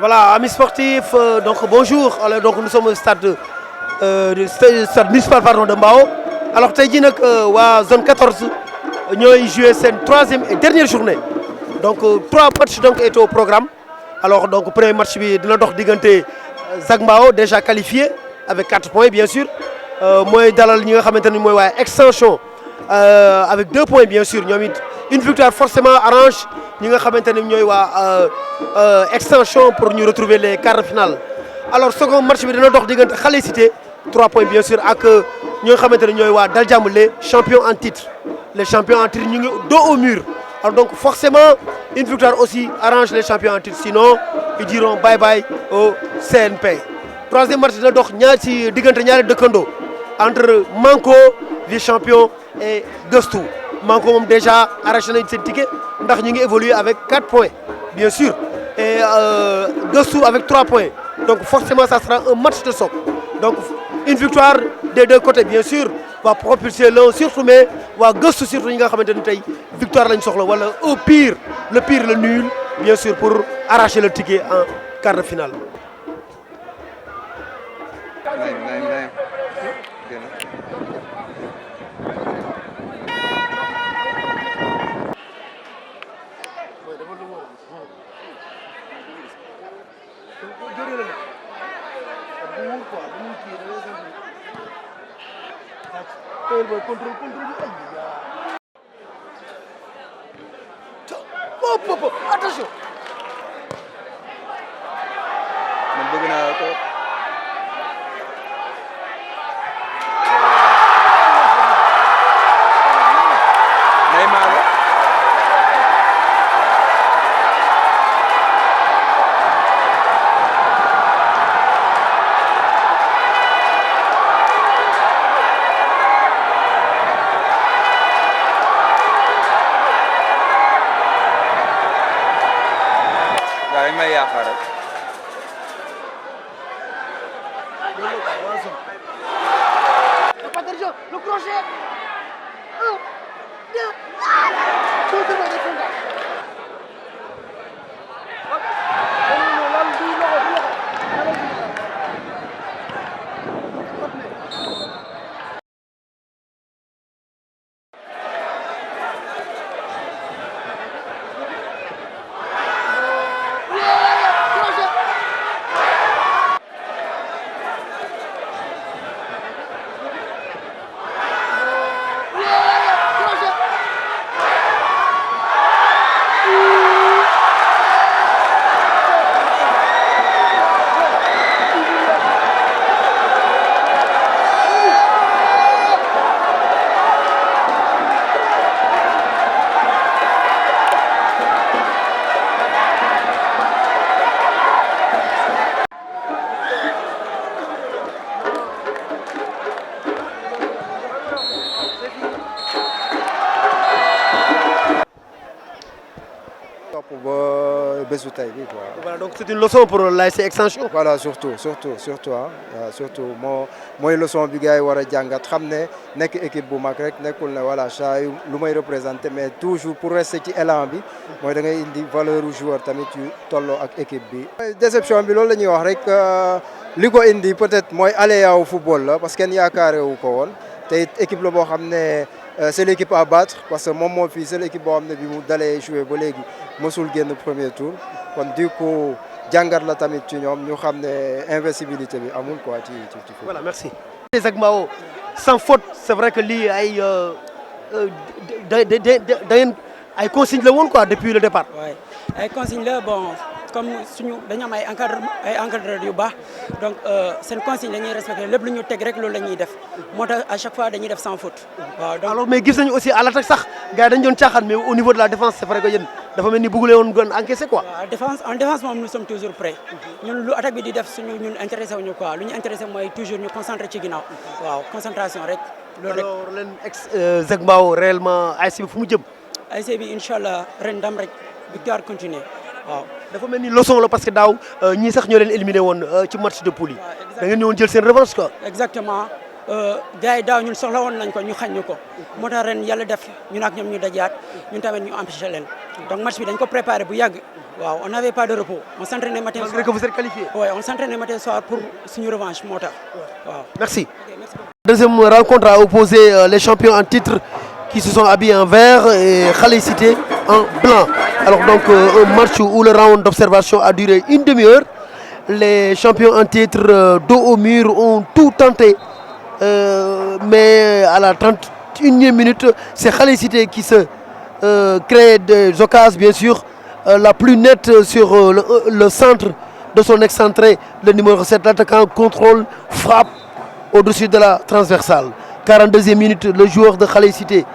Voilà, amis sportifs, donc bonjour. Alors, donc nous sommes au stade, stade municipal pardon, de Mbao. Alors tey jii nag waa zone 14 ñooy joué seen troisième et dernière journée. Donc trois matchs donc étaient au programme. Alors donc premier match bi dina dox diggante Zac Mbao déjà qualifié avec 4 points bien sûr. mooy dalal ñi nga xamante ni mooy waa extension avec 2 points bien sûr ñoom it une victoire forcément arrange ñi nga xamante ni ñooy waa extension pour ñu retrouver les quarts de finale. Alors second match bi dina dox diggante Xale Cité 3 points bien sûr ak ñi nga xamante ni ñooy waa Dal Jàmm les champions en titre. Les champions en titre ñu ngi dos au mur. Alors donc forcément une victoire aussi arrange les champions en titre sinon ils diront bye bye au CNP. Troisième match dina dox ñaar ci diggante ñaari dëkkandoo entre Manko vice-champion et Gëstu Manko moom déjà arraché nañ seen ticket ndax ñu ngi évoluer avec 4 points bien sûr et Gëstu avec 3 points donc forcément ça sera un match de choc donc une victoire des deux côtés bien sûr va propulser l'un surtout mais waa Gëstu surtout ñi nga xamante ni tey victoire lañ soxla wala au pire le nul bien sûr pour arracher le ticket en quart de finale. Attention. Man bëgg naa ko. Neymar la. Dañ may yaakaar rek. Attention, le crochet. 1, 2. Bésu tey bi quoi. Voilà donc c'est une leçon pour l'ASC Extension. Voilà surtout mooy leçon bi gars yi war a jàngat xam ne nekk équipe bu mag rek nekkul ne voilà saa yu lu may représenté mais toujours pour rester ci élan bi mooy da ngay indi valeur u joueur tamit yu tolloo ak équipe bi. déception bi loolu la ñuy wax rek li ko indi peut-être mooy aléa wu football la parce que kenn yaakaare wu ko woon te it équipe la boo xam ne c'est l'équipe à battre parce que moom moo fii c'est l'équipe boo xam ne bi mu dalee jouer ba léegi mësul génn premier tour kon du coup jàngat la tamit ci ñoom ñu xam ne invincibilité bi amul quoi ci. Voilà merci. Zac Mbao sans faute c'est vrai que lii ay ay consignes la woon quoi depuis le départ. waaye ay consignes la bon comme suñu dañu am ay encadreurs yu baax donc seen consigne dañuy respecté lépp lu ñu teg rek loolu la ñuy def moo tax à chaque fois dañuy def sans faute. waaw donc alors mais gis nañu aussi à l'attaque sax gars yi dañu doon caaxaan mais au niveau de la défense c'est vrai que yéen dafa mel ni bëggule woon gën encaisser quoi. waaw en défense moom nous sommes toujours prêts ñun lu attaque bi di def suñu ñun intéressé wuñu quoi lu ñu intéressé mooy toujours ñu concentré ci ginnaaw waaw concentration rek. loolu rek alors leen Zac Mbao réellement ASC bi fu mu jëm. ASC bi incha allah ren ndam rek victoire continue waaw. dafa mel ni leçon la parce que daaw ñii sax ñoo leen éliminé woon ci match de poule yi. da ngeen ñëwoon jël seen revanche quoi. exactement gars yi daaw ñun soxla woon nañ ko ñu xañ ñu ko moo tax ren yàlla def ñun ak ñoom ñu dajaat ñun tamit ñu empêché leen donc match bi dañ ko préparé bu yàgg waaw on n'avait pas de repos on s'entraînait matin malgré que vous êtes qualifié. ouais on s'entraînait matin soir pour suñu revanche moo tax waaw. Merci. Ok, merci beaucoup. Deuxième rencontre a opposé les champions en titre qui se sont habillés en vert et Khalé Cité en blanc. Alors donc un match où le round d'observation a duré une demi-heure. Les champions en titre dos au mur ont tout tenté. Mais à la 31e minute, c'est Khalé Cité qui se crée des occasions, bien sûr. La plus nette sur le centre de son excentré, le numéro 7, l'attaquant contrôle, frappe au-dessus de la transversale. 42e minute, le joueur de Khalé Cité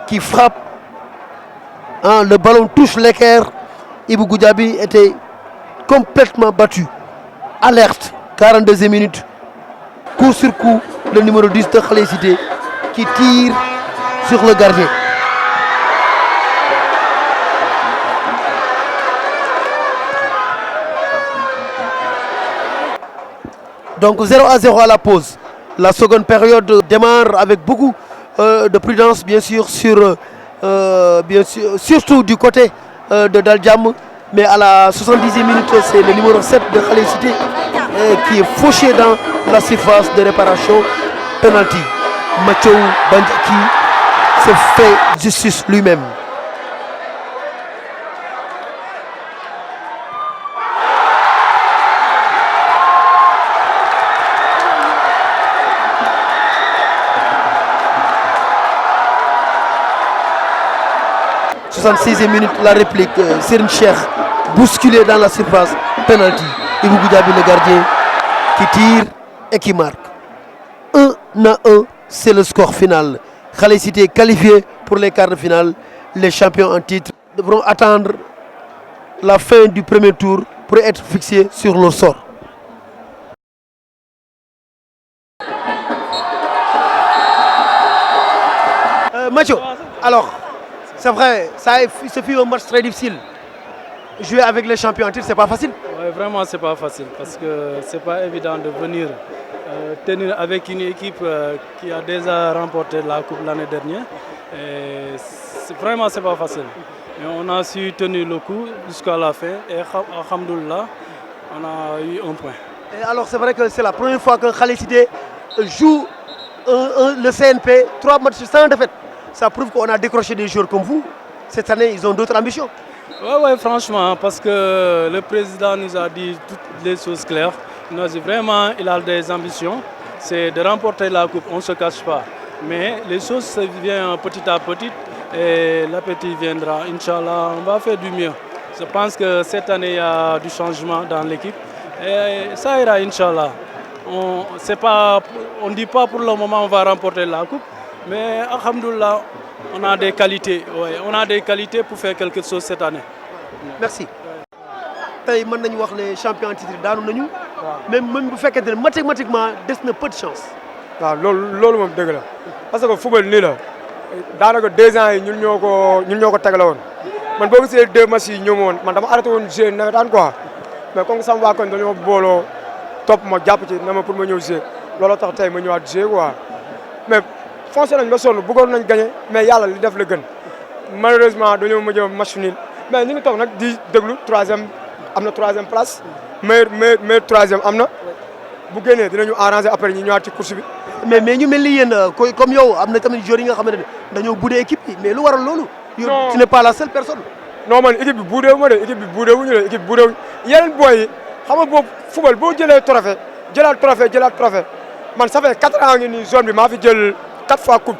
qui frappe. Hein, le ballon touche l'équerre. Ibou Goudiaby était complètement battu. Alerte, 42e minute. Coup sur coup, le numéro 10 de Khalé Cité qui tire sur le gardien. Donc 0-0 à la pause. La seconde période démarre avec beaucoup de prudence, bien sûr, surtout du côté de Daljam. Mais à la 70e minute, c'est le numéro 7 de Khalé Cité qui est fauché dans la surface de réparation. Penalty. Mathieu Bandjaki se fait justice lui-même. « 66e minute, la réplique, Serine Cheikh bousculé dans la surface, penalty. Ibou Goudiaby le gardien qui tire et qui marque. 1-1, c'est le score final. Khalé Cité qualifié pour les quarts de finale. Les champions en titre devront attendre la fin du premier tour pour être fixés sur leur sort. Mathieu, alors, c'est vrai, ce fut un match très difficile. Jouer avec les champions en titre, c'est pas facile. Ouais, vraiment, c'est pas facile parce que c'est pas évident de venir tenir avec une équipe qui a déjà remporté la coupe l'année dernière. Vraiment, c'est pas facile. Mais on a su tenir le coup jusqu'à la fin et alhamdoulilah, on a eu un point. Et alors, c'est vrai que c'est la première fois que Khalé Cité joue le CNP, 3 matchs sans défaite. Ça prouve qu'on a décroché des joueurs comme vous. Cette année, ils ont d'autres ambitions. Oui, franchement, parce que le président nous a dit toutes les choses claires. Il nous a dit vraiment il a des ambitions, c'est de remporter la coupe, on ne se cache pas. Mais les choses se viennent petit à petit et l'appétit viendra. Inch'Allah, on va faire du mieux. Je pense que cette année, il y a du changement dans l'équipe et ça ira, Inch'Allah. On ne dit pas pour le moment on va remporter la coupe, mais alhamdoulilah, on a des qualités. Ouais, on a des qualités pour faire quelque chose cette année. Merci. Tey mën nañu wax les champions en titre daanu nañu. même bu fekkente ne mathématiquement des na peu de chance. waaw loolu moom dëgg la parce que football nii la daanaka 2 ans yi ñun ñoo ko tegale woon man boo gisee 2 matchs yi ñëw woon man dama arrêté woon jouer nawetaan quoi mais comme sama waa kon dañoo booloo topp ma jàpp ci na ma pour ma ñëw jouer looloo tax tey ma ñëwaat jouer quoi mais foncé nañ ba sonn bëggoon nañ gagné mais yàlla li def la gën malheureusement dañoo mujj match nul mais ñu ngi toog nag di déglu 3e am na 3e place meilleur 3e am na bu génnee dinañu arranger après ñu ñëwaat ci course bi. mais ñu mel ni yéen comme yow am na tamit joueurs yi nga xamante ne dañoo boudé équipe bi mais lu waral loolu. yow tu n'es pas la seule personne. non man équipe bi boudé wu ma de équipe bi boudé wuñu de équipe bi boudé wuñu yeneen boy yi xam nga boobu football boo jëlaat trophée man ça fait 4 ans ngi nii zone bi maa fi jël 4 fois coupe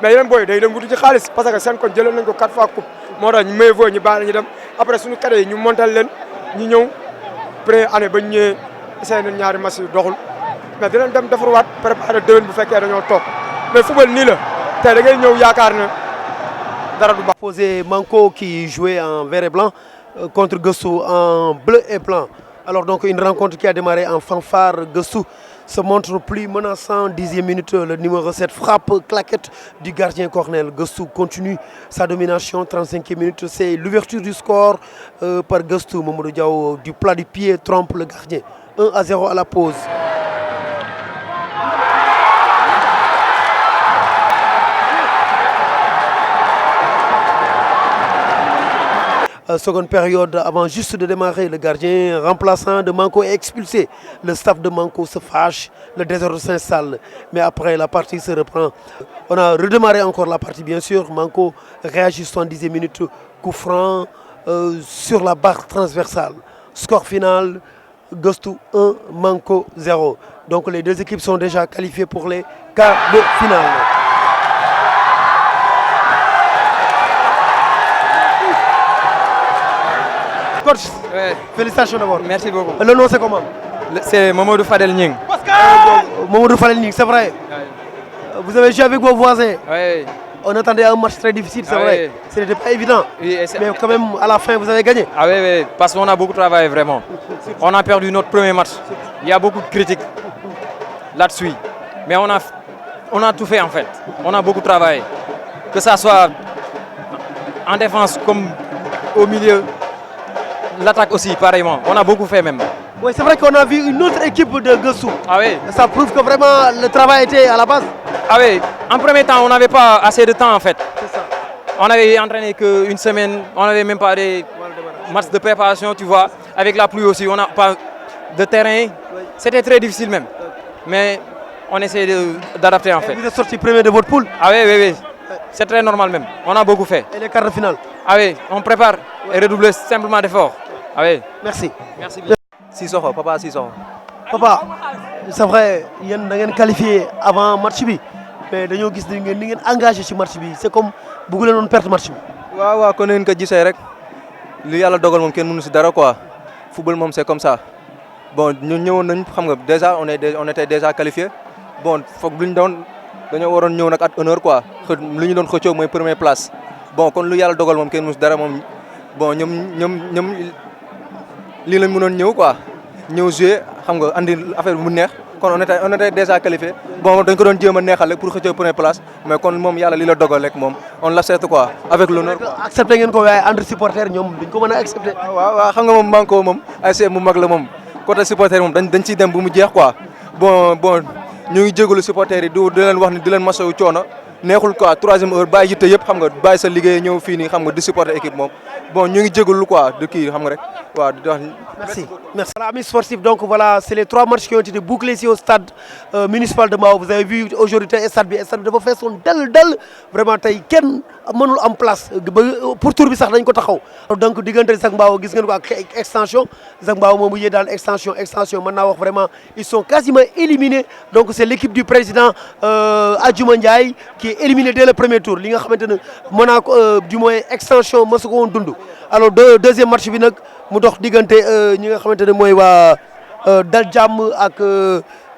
mais yeneen boy day dem wuti ci xaalis parce que seen kon jëloon nañ ko 4 fois coupe moo tax ñu may fooy ñu baax ñu dem après suñu cadets yi ñu montal leen ñu ñëw première année ba ñu ñëwee essayé nañ ñaari match yi doxul mais dinañ dem defarwaat préparer déwén bu fekkee dañoo toog mais football nii la tey da ngay ñëw yaakaar na dara du baax. Posé Manko qui jouait en vert et blanc contre Gussou en bleu et blanc. Alors donc une rencontre qui a démarré en fanfare. Gussou se montre plus menaçant. 10e minute, le numéro 7 frappe, claquette du gardien Cornel. Gussou continue sa domination. 35e minute, c'est l'ouverture du score par Gussou. Mamadou Diaw du plat du pied trompe le gardien. 1-0 à la pause. seconde période, avant juste de démarrer, le gardien remplaçant de Manko est expulsé. Le staff de Manko se fâche, le désordre s'installe. Mais après, la partie se reprend. On a redémarré encore la partie, bien sûr. Manko réagit 70 minutes, coup franc sur la barre transversale. Score final, Gostou 1, Manko 0. Donc les deux équipes sont déjà qualifiées pour les quarts de finale. Coach, ouais. Félicitations d'abord. Merci beaucoup. Le nom c'est comment? C'est Mamadou Fadel Nying. Mamadou Fadel Nying, c'est vrai. Ouais. Vous avez joué avec vos voisins. Ouais. On attendait un match très difficile, c'est vrai. Ce n'était pas évident. Oui, mais quand même, à la fin, vous avez gagné. Ah oui, oui, parce qu'on a beaucoup travaillé vraiment. On a perdu notre premier match. Il y a beaucoup de critiques là-dessus. Mais on a tout fait en fait. On a beaucoup travaillé. Que ça soit en défense comme au milieu. L'attaque aussi, pareillement. On a beaucoup fait même. Oui, c'est vrai qu'on a vu une autre équipe de Gossou. Ah oui. Ça prouve que vraiment le travail était à la base. Ah oui. En premier temps, on n'avait pas assez de temps en fait. C'est ça. On avait entraîné qu'une semaine. On n'avait même pas des matchs de préparation, tu vois. Avec la pluie aussi, on n'a pas de terrain. Oui. C'était très difficile même. Mais on essaie d'adapter en fait. Vous êtes sorti premier de votre poule? Ah oui, oui, oui. C'est très normal même. On a beaucoup fait. Et les quarts de finale? Ah oui, on prépare et redoubler simplement d'efforts. Ah oui. Merci. Merci bien. Sissoko, Papa Sissoko. Papa, c'est vrai, vous avez qualifié avant le match, mais vous avez engagé sur le match. C'est comme vous voulez perdre le match. Oui, oui, comme vous l'avez dit, li yalla dogal mom ken mënu ci dara quoi. Football mom c'est comme ça. Bon, ñun ñëwon nañ xam nga déjà on était déjà qualifié. Bon, fokk luñ doon dañu waron ñëw nak at honneur quoi. Luñu doon xëccoo moy première place. Bon, kon lu yalla dogal mom ken mënu ci dara mom. Bon, ñom li lañ mënon ñëw quoi. Ñëw jouer xam nga andi affaire bu neex. Kon on était déjà qualifié. Bon, dañ ko doon jëma neexal pour xëccoo première place, mais kon mom yalla li la dogal rek mom on l'accepte quoi avec l'honneur. Accepter ngeen ko waye entre supporters ñom duñ ko mëna accepter. Waaw xam nga mom Manko mom ASC mu mag la mom. Côté supporter mom dañ ci dem bu mu jeex quoi. Bon ñu ngi jégalu supporter yi di leen wax ni di leen masawu coono neexul quoi 3e heure bàyyi yitte yëpp xam nga bàyyi sa liggéey ñëw fii nii xam nga di supporter équipe moom bon ñu ngi jégalu quoi de kii xam nga rek waaw di wax. Merci. Merci. Voilà, amis sportifs, donc voilà, c'est les 3 matchs qui ont été bouclés ici au stade municipal de Mbao. Vous avez vu aujourd'hui le stade dafa fait son dal vraiment tay kenn mënul en place pour tour bi sax dañ ko taxaw. Donc diggante Zac Mbao gis ngeen ko ak extension Zac Mbao moom mu yee daal extension mën naa wax vraiment ils sont quasiment éliminés. Donc c'est l'équipe du président Adjouma Ndiaye qui est éliminé dès le premier tour li nga xamante ne Monaco du moins extension mësu ko woon dund. Alors deuxième match bi nag mu dox diggante ñi nga xamante ne mooy waa Dal Jàmm ak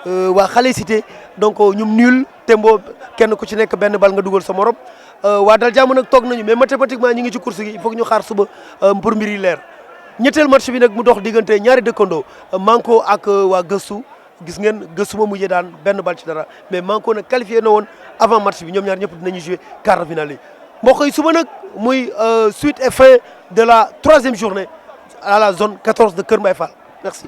waa Xale Cité donc ñum nul tembo kenn ku ci nekk benn bal nga dugal sa morom waa Dal Jàmm nag toog nañu mais mathématiquement ñi ngi ci course gi il faut que ñu xaar suba pour mbir yi leer. ñetteel match bi nag mu dox diggante ñaari dëkkandoo Manko ak waa Gëstu gis ngeen Gëstu ma mujjee daan benn bal ci dara mais Manko nag qualifié na woon avant match bi ñoom ñaar ñëpp dinañu jouer quart de finale yi. mbokk yi suba nag muy suite et fin de la 3e journée à la zone 14 de Kër Mbaye Fall. Merci.